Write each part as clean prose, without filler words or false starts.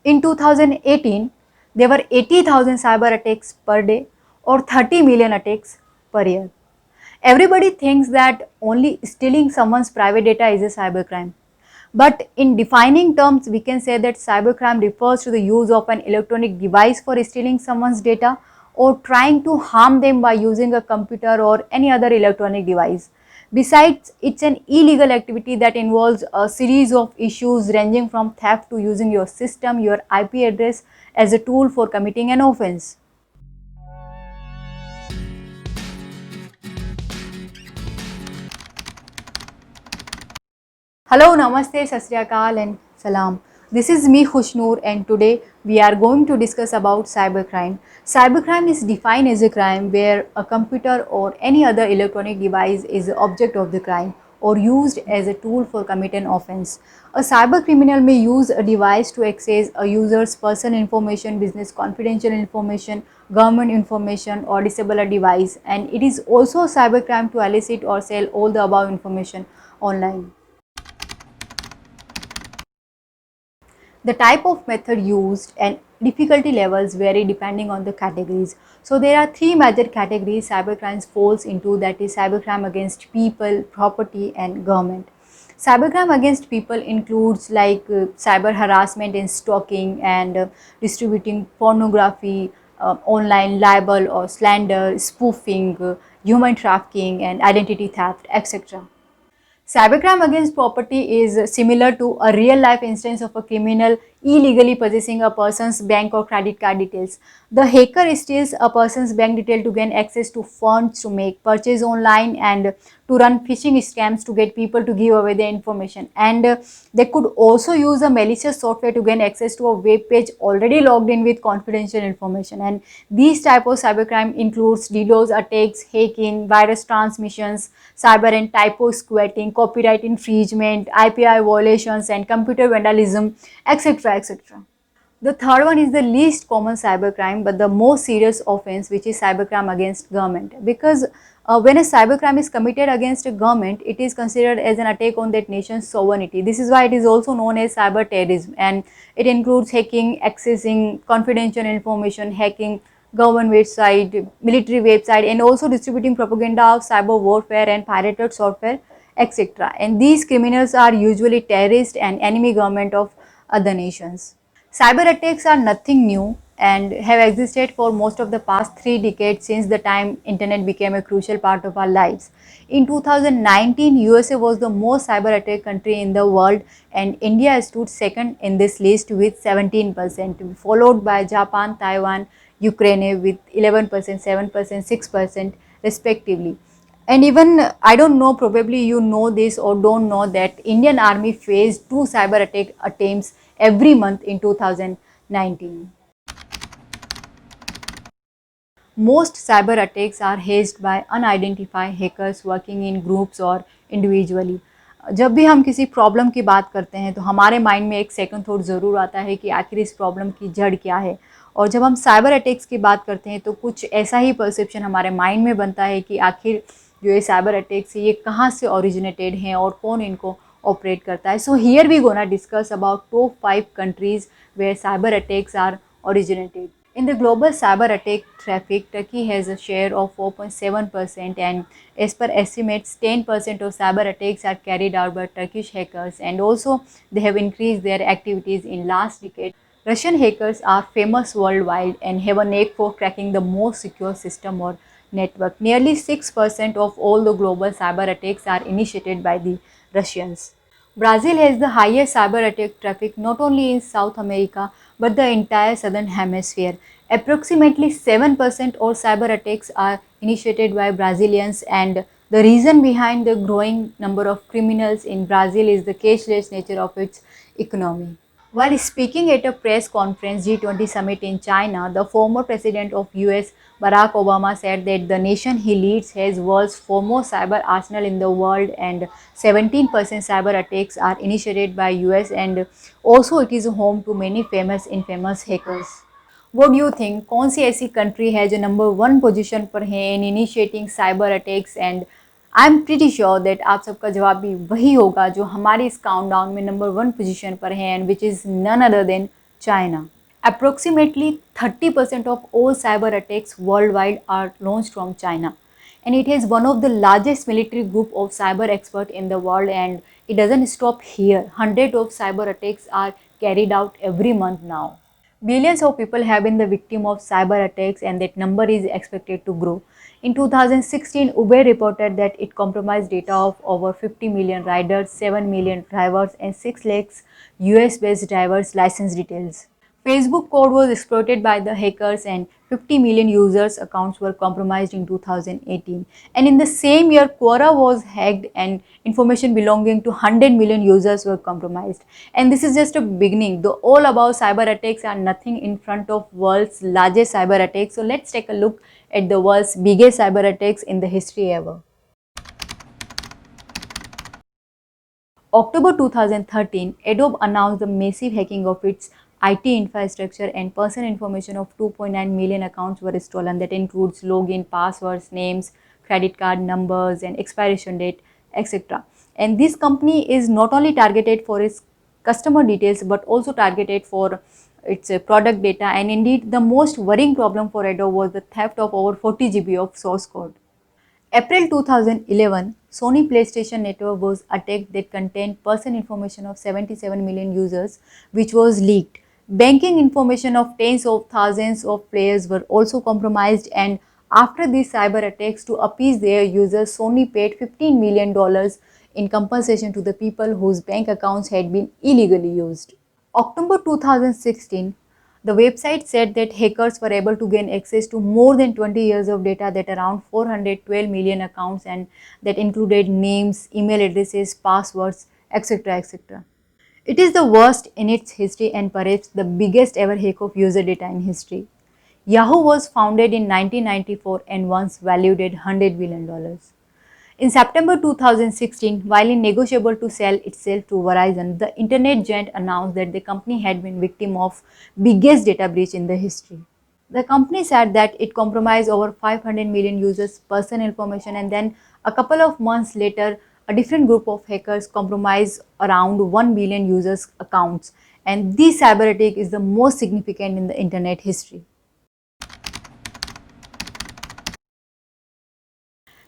In 2018, there were 80,000 cyber attacks per day or 30 million attacks per year. Everybody thinks that only stealing someone's private data is a cybercrime. But in defining terms, we can say that cybercrime refers to the use of an electronic device for stealing someone's data or trying to harm them by using a computer or any other electronic device. Besides, it's an illegal activity that involves a series of issues ranging from theft to using your system, your IP address as a tool for committing an offense. Hello, Namaste, Sat Sri Akal and Salam. This is me Khushnur and today we are going to discuss about cybercrime. Cybercrime is defined as a crime where a computer or any other electronic device is the object of the crime or used as a tool for committing an offense. A cyber criminal may use a device to access a user's personal information, business confidential information, government information or disable a device, and it is also a cybercrime to elicit or sell all the above information online. The type of method used and difficulty levels vary depending on the categories. So there are three major categories cybercrimes falls into, that is cybercrime against people, property and government. Cybercrime against people includes like cyber harassment and stalking and distributing pornography, online libel or slander, spoofing, human trafficking and identity theft, etc. Cybercrime against property is similar to a real life instance of a criminal illegally possessing a person's bank or credit card details. The hacker steals a person's bank detail to gain access to funds, to make purchase online and to run phishing scams to get people to give away their information. And they could also use a malicious software to gain access to a web page already logged in with confidential information. And these type of cybercrime includes DDoS attacks, hacking, virus transmissions, cyber and typo squatting, copyright infringement, IPI violations and computer vandalism, etc. etc. The third one is the least common cybercrime but the most serious offense, which is cybercrime against government, because when a cybercrime is committed against a government, it is considered as an attack on that nation's sovereignty. This is why it is also known as cyber terrorism, and it includes hacking, accessing confidential information, hacking government website, military website and also distributing propaganda of cyber warfare and pirated software, etc. And these criminals are usually terrorists and enemy government of other nations. Cyber attacks are nothing new and have existed for most of the past 3 decades since the time internet became a crucial part of our lives. In 2019, USA was the most cyber attack country in the world and India stood second in this list with 17%, followed by Japan, Taiwan, Ukraine with 11%, 7%, 6% respectively. And even I don't know, probably you know this or don't know that Indian Army faced 2 cyber attack attempts every month in 2019. Most cyber attacks are hazed by unidentified hackers working in groups or individually. जब भी हम किसी problem की बात करते हैं तो हमारे माइंड में एक सेकंड थॉट ज़रूर आता है कि आखिर इस प्रॉब्लम की जड़ क्या है। और जब हम साइबर अटैक्स की बात करते हैं तो कुछ ऐसा ही परसेप्शन हमारे माइंड में बनता है कि आखिर जो ये साइबर अटैक्स है ये कहाँ से ओरिजिनेटेड हैं और कौन इनको ऑपरेट करता है। So here we gonna discuss about top 5 countries where cyber attacks are originated. In the global cyber attack traffic, Turkey has a share of 4.7%, and as per estimates, 10% of cyber attacks are carried out by Turkish hackers, and also they have increased their activities in last decade. Russian hackers are famous worldwide and have a knack for cracking the most secure system or network. Nearly 6% of all the global cyber attacks are initiated by the Russians. Brazil has the highest cyber attack traffic not only in South America but the entire southern hemisphere. Approximately 7% of cyber attacks are initiated by Brazilians, and the reason behind the growing number of criminals in Brazil is the cashless nature of its economy. While speaking at a press conference G20 summit in China, the former president of US Barack Obama said that the nation he leads has world's foremost cyber arsenal in the world, and 17% cyber attacks are initiated by US, and also it is home to many famous infamous hackers. What do you think? कौन सी ऐसी country है जो number 1 position पर है in initiating cyber attacks? And I am pretty sure that आप सबका जवाब भी वही होगा जो हमारे इस काउंटडाउन में नंबर 1 पोजीशन पर है, and which is none other than China. Approximately 30% of all cyber attacks worldwide are launched from China. And it has one of the largest military group of cyber experts in the world, and it doesn't stop here. Hundreds of cyber attacks are carried out every month now. Billions of people have been the victim of cyber attacks, and that number is expected to grow. In 2016, Uber reported that it compromised data of over 50 million riders, 7 million drivers, and 6 lakhs US-based drivers' license details. Facebook code was exploited by the hackers and 50 million users' accounts were compromised in 2018. And in the same year, Quora was hacked and information belonging to 100 million users were compromised. And this is just a beginning. The all about cyber attacks are nothing in front of world's largest cyber attacks. So let's take a look at the world's biggest cyber attacks in the history ever. October 2013, Adobe announced the massive hacking of its IT infrastructure and personal information of 2.9 million accounts were stolen. That includes login, passwords, names, credit card numbers, and expiration date, etc. And this company is not only targeted for its customer details but also targeted for its product data. And indeed, the most worrying problem for Adobe was the theft of over 40 GB of source code. April 2011, Sony PlayStation Network was attacked that contained personal information of 77 million users, which was leaked. Banking information of tens of thousands of players were also compromised, and after these cyber attacks, to appease their users, Sony paid $15 million in compensation to the people whose bank accounts had been illegally used. October 2016, the website said that hackers were able to gain access to more than 20 years of data, that around 412 million accounts, and that included names, email addresses, passwords, etc. etc. It is the worst in its history and perhaps the biggest ever hack of user data in history. Yahoo was founded in 1994 and once valued at $100 billion. In September 2016, while negotiable to sell itself to Verizon, the internet giant announced that the company had been victim of biggest data breach in the history. The company said that it compromised over 500 million users' personal information, and then a couple of months later, a different group of hackers compromised around 1 billion users' accounts. And this cyber attack is the most significant in the internet history.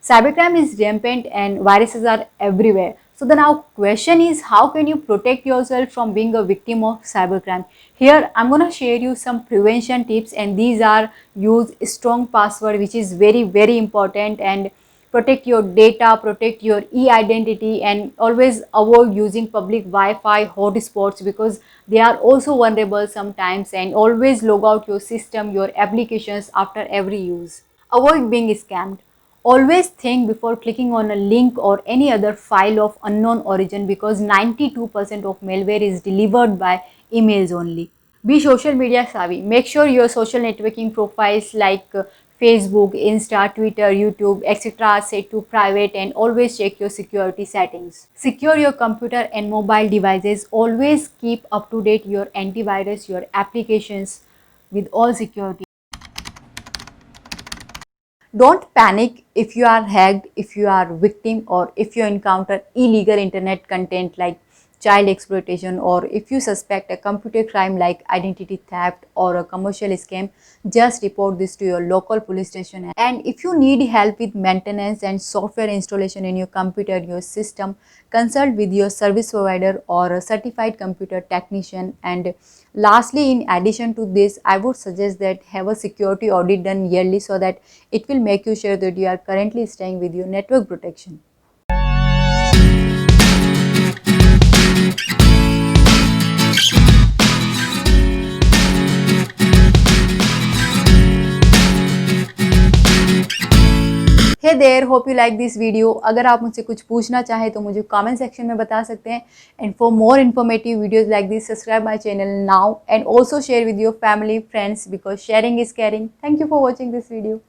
Cybercrime is rampant and viruses are everywhere. So the now question is, how can you protect yourself from being a victim of cybercrime? Here I'm going to share you some prevention tips, and these are: use strong password, which is very important, and protect your data, protect your e-identity, and always avoid using public Wi-Fi hotspots because they are also vulnerable sometimes, and always log out your system, your applications after every use. Avoid being scammed. Always think before clicking on a link or any other file of unknown origin because 92% of malware is delivered by emails only. Be social media savvy. Make sure your social networking profiles like Facebook, Insta, Twitter, YouTube, etc. are set to private, and always check your security settings. Secure your computer and mobile devices. Always keep up to date your antivirus, your applications with all security. Don't panic if you are hacked, if you are a victim, or if you encounter illegal internet content like child exploitation, or if you suspect a computer crime like identity theft or a commercial scam. Just report this to your local police station. And if you need help with maintenance and software installation in your computer, your system, consult with your service provider or a certified computer technician. And lastly, in addition to this, I would suggest that have a security audit done yearly so that it will make you sure that you are currently staying with your network protection. Hey there, hope you like this video. अगर आप मुझसे कुछ पूछना चाहें तो मुझे comment section में बता सकते हैं. And for more informative videos like this, subscribe my channel now and also share with your family, friends because sharing is caring. Thank you for watching this video.